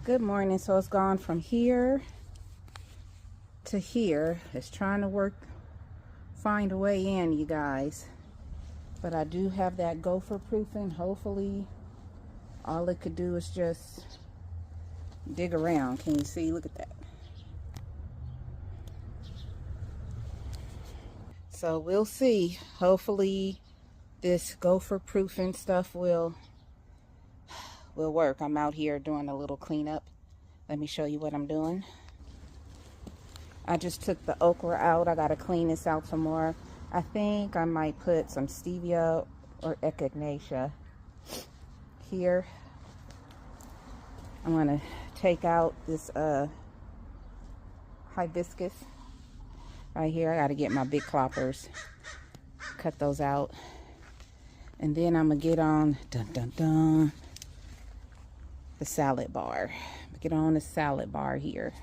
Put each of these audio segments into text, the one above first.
Good morning. So it's gone from here to here. It's trying to find a way in, you guys. But I do have that gopher proofing. Hopefully all it could do is just dig around. Can you see? Look at that. So we'll see. Hopefully this gopher proofing stuff will work. I'm out here doing a little cleanup. Let me show you what I'm doing. I just took the okra out. I gotta clean this out some more. I think I might put some stevia or echinacea here. I'm gonna take out this hibiscus right here. I gotta get my big cloppers, cut those out, and then I'm gonna get on the salad bar. Get on the salad bar here,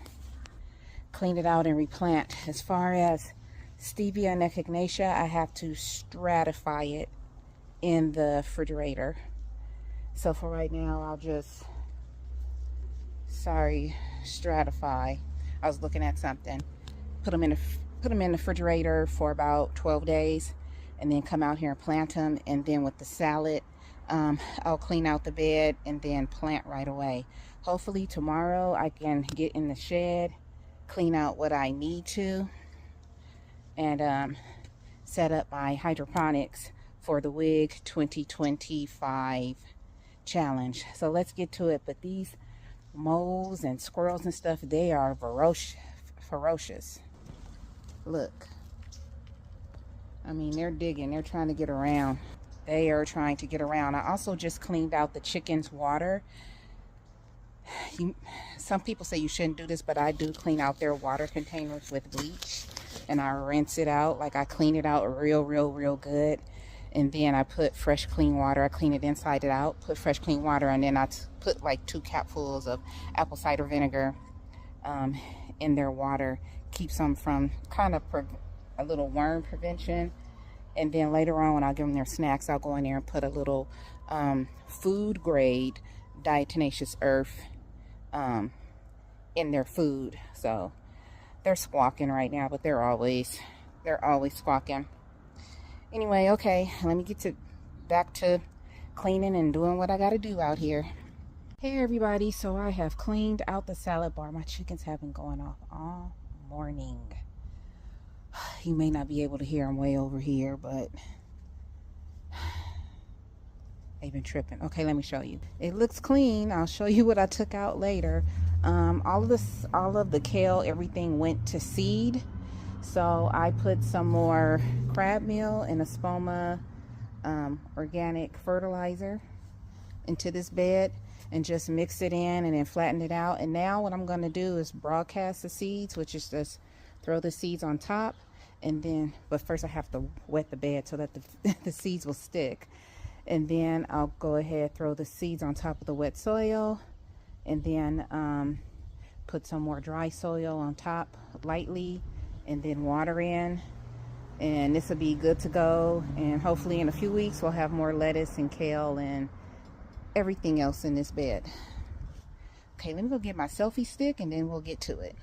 clean it out and replant. As far as stevia and echinacea, I have to stratify it in the refrigerator. So for right now, I'll just stratify. I was looking at something. Put them in the refrigerator for about 12 days, and then come out here and plant them. And then with the salad, I'll clean out the bed and then plant right away. Hopefully tomorrow I can get in the shed, clean out what I need to, and set up my hydroponics for the WIG 2025 challenge. So let's get to it. But these moles and squirrels and stuff, they are ferocious. Look, I mean, they're digging, they're trying to get around. They are trying to get around. I also just cleaned out the chicken's water. Some people say you shouldn't do this, but I do clean out their water containers with bleach, and I rinse it out. Like, I clean it out real good, and then I put fresh clean water. I clean it inside and out, put fresh clean water, and then I put like 2 capfuls of apple cider vinegar in their water. Keeps them from kind of a little worm prevention. And then later on, when I give them their snacks, I'll go in there and put a little food grade diatomaceous earth in their food. So they're squawking right now, but they're always squawking. Anyway, okay, let me get back to cleaning and doing what I got to do out here. Hey everybody, so I have cleaned out the salad bar. My chickens have been going off all morning. You may not be able to hear them way over here, but they've been tripping. Okay, let me show you. It looks clean. I'll show you what I took out later. All of the kale, everything went to seed. So I put some more crab meal and a Spoma organic fertilizer into this bed and just mix it in and then flatten it out. And now what I'm going to do is broadcast the seeds, which is just throw the seeds on top, and then, but first I have to wet the bed so that the seeds will stick. And then I'll go ahead, throw the seeds on top of the wet soil, and then put some more dry soil on top lightly, and then water in. And this will be good to go. And hopefully in a few weeks we'll have more lettuce and kale and everything else in this bed. Okay, let me go get my selfie stick and then we'll get to it.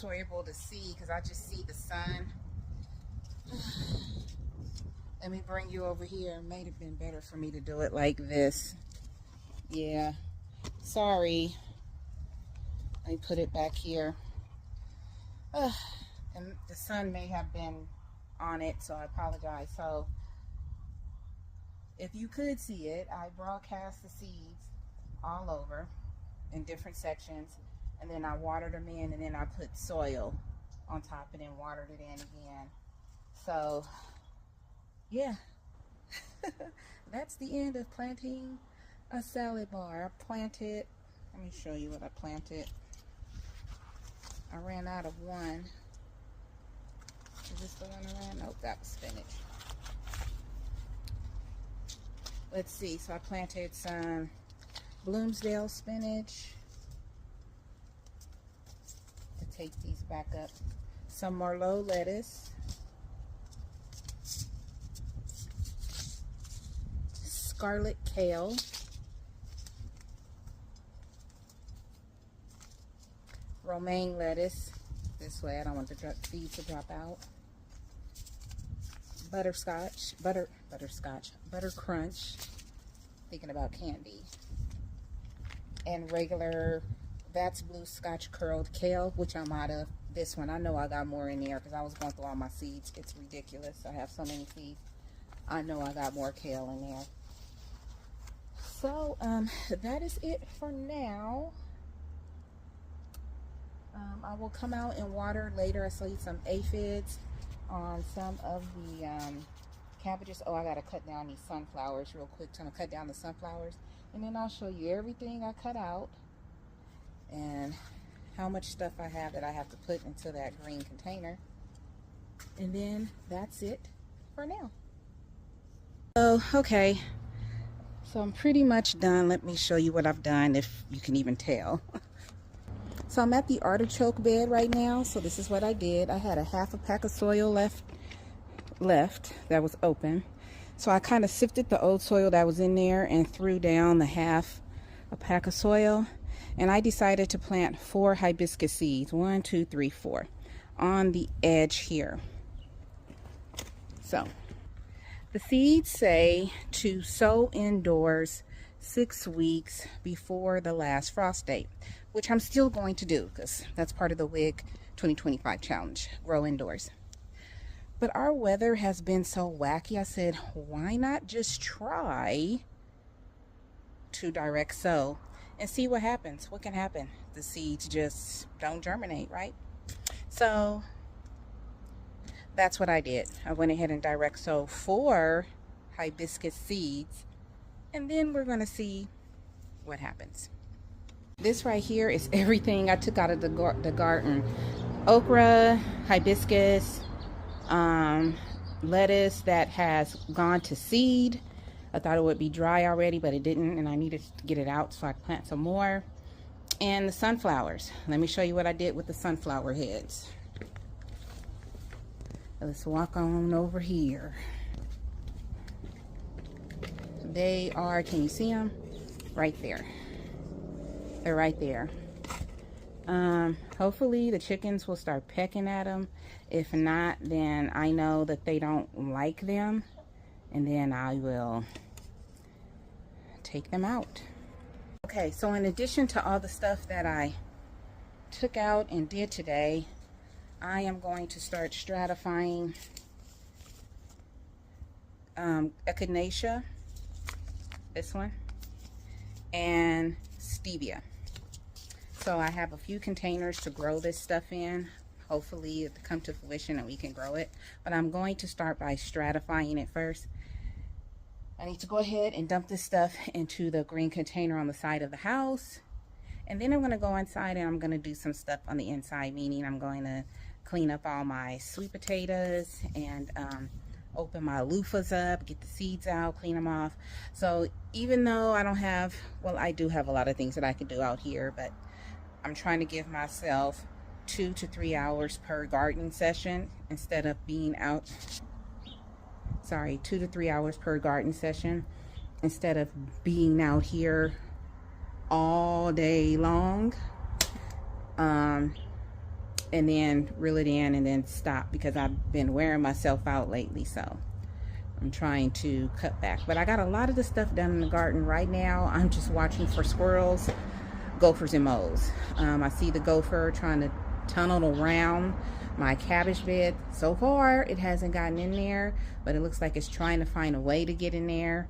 guys were able to see, because I just see the sun. Let me bring you over here. It may have been better for me to do it like this. Yeah, sorry. Let me put it back here. And the sun may have been on it, so I apologize. So if you could see it, I broadcast the seeds all over in different sections, and then I watered them in, and then I put soil on top and then watered it in again. So yeah, that's the end of planting a salad bar. I planted, let me show you what I planted. I ran out of one. Is this the one I ran? Nope, that was spinach. Let's see, so I planted some Bloomsdale spinach. To take these back up. Some Merlot lettuce. Scarlet kale. Romaine lettuce. This way, I don't want the seeds to drop out. Butter crunch. Thinking about candy. And regular, that's blue scotch curled kale, which I'm out of this one. I know I got more in there because I was going through all my seeds. It's ridiculous. I have so many seeds. I know I got more kale in there. So, that is it for now. I will come out and water later. I see some aphids on some of the cabbages. Oh, I gotta cut down these sunflowers real quick. I'm gonna cut down the sunflowers, and then I'll show you everything I cut out and how much stuff I have that I have to put into that green container. And then that's it for now. Oh, okay. So I'm pretty much done. Let me show you what I've done, if you can even tell. So I'm at the artichoke bed right now. So this is what I did. I had a half a pack of soil left that was open. So I kind of sifted the old soil that was in there and threw down the half a pack of soil. And I decided to plant 4 hibiscus seeds, 1, 2, 3, 4, on the edge here. So the seeds say to sow indoors 6 weeks before the last frost date, which I'm still going to do because that's part of the WIG 2025 challenge, grow indoors. But our weather has been so wacky, I said, why not just try to direct sow and see what happens? What can happen? The seeds just don't germinate, right? So that's what I did. I went ahead and direct sowed 4 hibiscus seeds, and then we're going to see what happens. This right here is everything I took out of the garden. Okra, hibiscus, lettuce that has gone to seed. I thought it would be dry already, but it didn't, and I needed to get it out so I could plant some more. And the sunflowers. Let me show you what I did with the sunflower heads. Let's walk on over here. They are, can you see them? Right there. They're right there. Hopefully the chickens will start pecking at them. If not, then I know that they don't like them, and then I will take them out. Okay, so in addition to all the stuff that I took out and did today, I am going to start stratifying echinacea, this one, and stevia. So I have a few containers to grow this stuff in. Hopefully it'll come to fruition and we can grow it. But I'm going to start by stratifying it first. I need to go ahead and dump this stuff into the green container on the side of the house. And then I'm going to go inside and I'm going to do some stuff on the inside, meaning I'm going to clean up all my sweet potatoes and open my loofahs up, get the seeds out, clean them off. So even though I don't have, well, I do have a lot of things that I could do out here, but I'm trying to give myself 2 to 3 hours per gardening session instead of being out, 2 to 3 hours per garden session instead of being out here all day long. and then reel it in and then stop, because I've been wearing myself out lately, so I'm trying to cut back. But I got a lot of the stuff done in the garden right now. I'm just watching for squirrels, gophers, and moles. I see the gopher trying to tunnel around my cabbage bed. So far it hasn't gotten in there, but it looks like it's trying to find a way to get in there.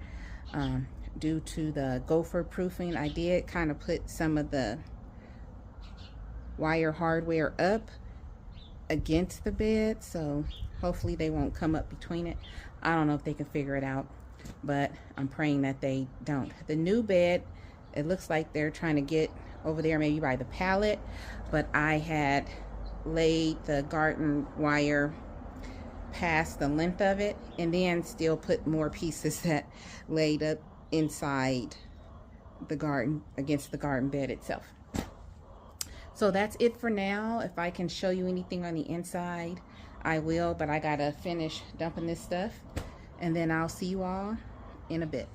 Due to the gopher proofing, I did kind of put some of the wire hardware up against the bed, so hopefully they won't come up between it. I don't know if they can figure it out, but I'm praying that they don't. The new bed, it looks like they're trying to get over there maybe by the pallet, but I had laid the garden wire past the length of it and then still put more pieces that laid up inside the garden, against the garden bed itself. So that's it for now. If I can show you anything on the inside, I will, but I gotta finish dumping this stuff, and then I'll see you all in a bit.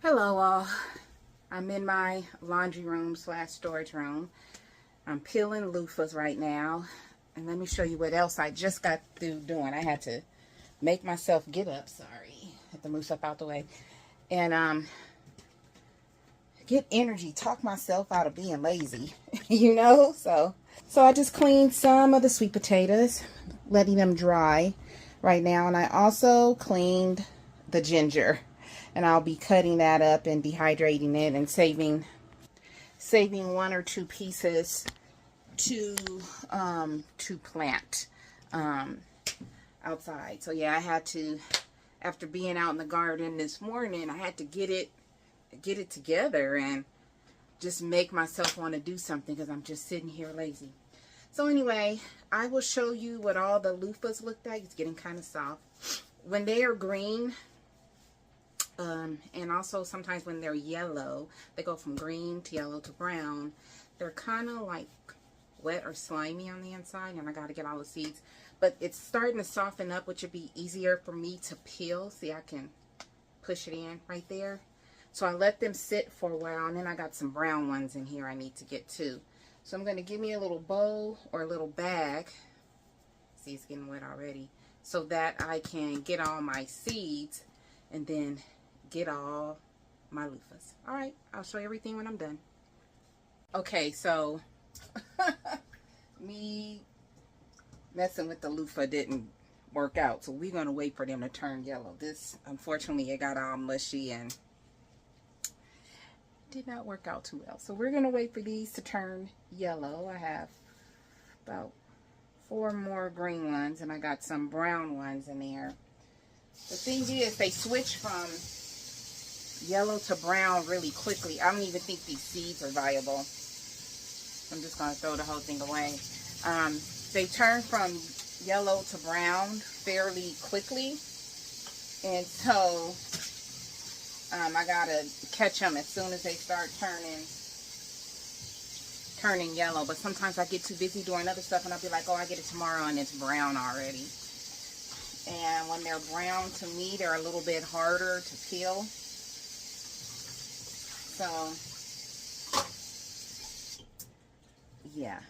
Hello all. I'm in my laundry room / storage room. I'm peeling loofahs right now, and let me show you what else I just got through doing. I had to make myself get up, sorry. Had to move stuff out the way. And get energy, talk myself out of being lazy, you know? So I just cleaned some of the sweet potatoes, letting them dry right now. And I also cleaned the ginger, and I'll be cutting that up and dehydrating it and saving 1 or 2 pieces to plant outside. So yeah, I had to, after being out in the garden this morning, I had to get it together and just make myself want to do something, because I'm just sitting here lazy. So anyway, I will show you what all the loofahs look like. It's getting kind of soft when they are green, and also sometimes when they're yellow, they go from green to yellow to brown. They're kind of like wet or slimy on the inside, and I got to get all the seeds, but it's starting to soften up, which would be easier for me to peel. See, I can push it in right there. So I let them sit for a while, and then I got some brown ones in here I need to get too. So I'm going to give me a little bowl or a little bag. See, it's getting wet already. So that I can get all my seeds and then get all my loofahs. All right, I'll show you everything when I'm done. Okay, so me messing with the loofah didn't work out. So we're going to wait for them to turn yellow. This, unfortunately, it got all mushy and did not work out too well. So we're going to wait for these to turn yellow. I have about 4 more green ones, and I got some brown ones in there. The thing is, they switch from yellow to brown really quickly. I don't even think these seeds are viable. I'm just going to throw the whole thing away. They turn from yellow to brown fairly quickly, and so I gotta catch them as soon as they start turning yellow. But sometimes I get too busy doing other stuff, and I'll be like, oh, I get it tomorrow, and it's brown already. And when they're brown, to me, they're a little bit harder to peel. So yeah,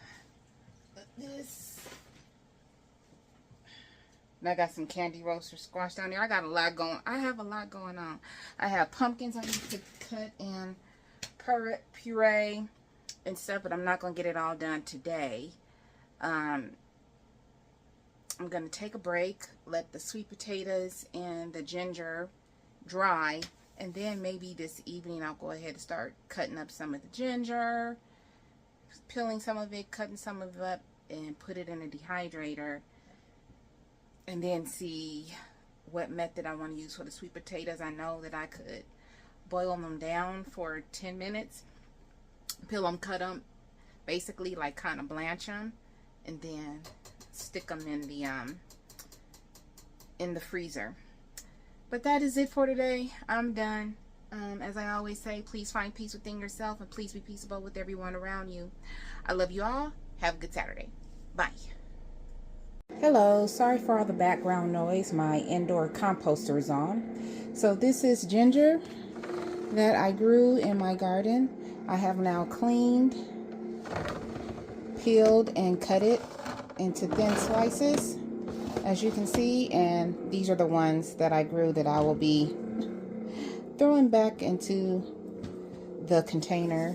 this. And I got some candy roaster squash down there. I got a lot going. I have a lot going on. I have pumpkins I need to cut and puree and stuff, but I'm not going to get it all done today. I'm going to take a break, let the sweet potatoes and the ginger dry, and then maybe this evening I'll go ahead and start cutting up some of the ginger, peeling some of it, cutting some of it up, and put it in a dehydrator. And then see what method I want to use for the sweet potatoes. I know that I could boil them down for 10 minutes, peel them, cut them, basically like kind of blanch them, and then stick them in the freezer. But that is it for today. I'm done. As I always say, please find peace within yourself, and please be peaceable with everyone around you. I love you all. Have a good Saturday. Bye. Hello, sorry for all the background noise. My indoor composter is on. So this is ginger that I grew in my garden. I have now cleaned, peeled and cut it into thin slices, as you can see, and these are the ones that I grew that I will be throwing back into the container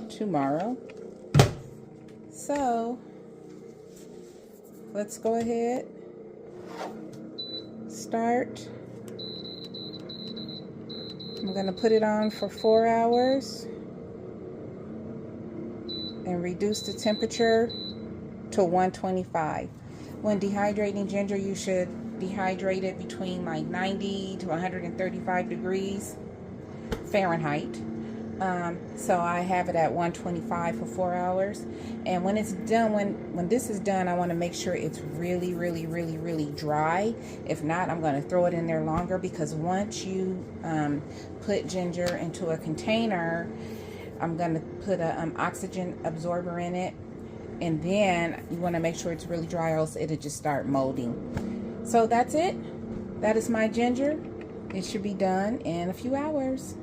tomorrow. So let's go ahead, start. I'm going to put it on for 4 hours and reduce the temperature to 125. When dehydrating ginger, you should dehydrate it between like 90 to 135 degrees Fahrenheit. So I have it at 125 for 4 hours. And when it's done, when this is done, I want to make sure it's really, really, really, really dry. If not, I'm going to throw it in there longer, because once you put ginger into a container, I'm going to put a oxygen absorber in it, and then you want to make sure it's really dry, or else it'll just start molding. So that's it. That is my ginger. It should be done in a few hours.